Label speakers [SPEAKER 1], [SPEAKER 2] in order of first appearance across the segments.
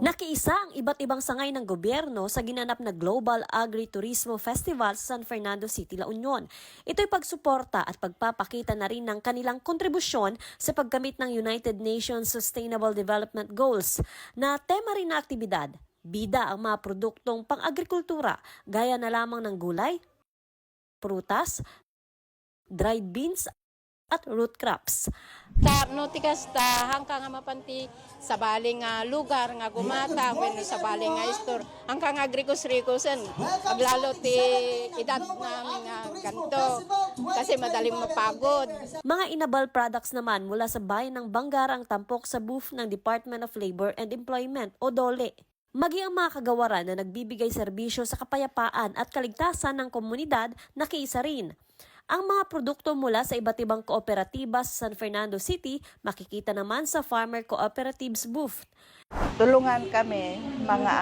[SPEAKER 1] Nakiisa ang iba't ibang sangay ng gobyerno sa ginanap na Global Agri-Turismo Festival sa San Fernando City, La Union. Ito'y pagsuporta at pagpapakita na rin ng kanilang kontribusyon sa pagkamit ng United Nations Sustainable Development Goals na tema rin na aktibidad. Bida ang mga produktong pang-agrikultura gaya na lamang ng gulay, prutas, dried beans at root crops.
[SPEAKER 2] Ta notikas ta hangkang nga mapanti sa baling nga lugar nga gumata wenno sa baling nga istor hangkang agrikos-rikosen aglalo ti edad namin nga ganto kasi madaling mapagod.
[SPEAKER 1] Mga inabal products naman mula sa bayan ng Banggara ang tampok sa booth ng Department of Labor and Employment o DOLE. Maging ang mga kagawaran na nagbibigay serbisyo sa kapayapaan at kaligtasan ng komunidad nakiisa rin. Ang mga produkto mula sa iba't ibang kooperatiba sa San Fernando City makikita naman sa Farmer Cooperatives booth.
[SPEAKER 3] Tulungan kami mga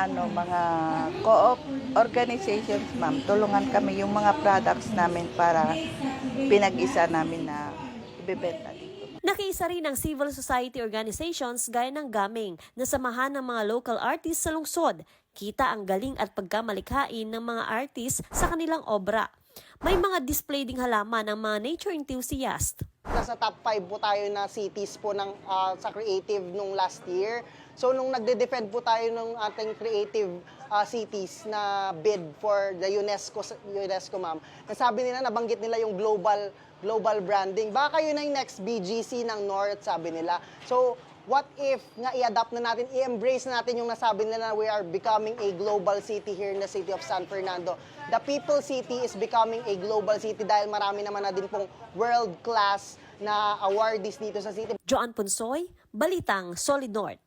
[SPEAKER 3] co-op organizations, ma'am. Tulungan kami yung mga products namin para pinag-isa namin na ibebenta dito.
[SPEAKER 1] Nakiisa rin ang civil society organizations gaya ng Gaming na samahan ng mga local artists sa lungsod. Kita ang galing at pagkamalikhain ng mga artists sa kanilang obra. May mga display ding halaman ng mga nature enthusiast.
[SPEAKER 4] Nasa top 5 po tayo na cities po ng, sa creative nung last year. So nung nagde-defend po tayo ng ating creative cities na bid for the UNESCO ma'am, nasabi nila, nabanggit nila yung global branding. Baka yun ang next BGC ng North, sabi nila. So what if nga i-adapt na natin, i-embrace na natin yung nasabi nila na we are becoming a global city here in the city of San Fernando. The People City is becoming a global city dahil marami naman na din pong world-class na awardees dito sa city.
[SPEAKER 1] Joan Punsoy, Balitang Solid North.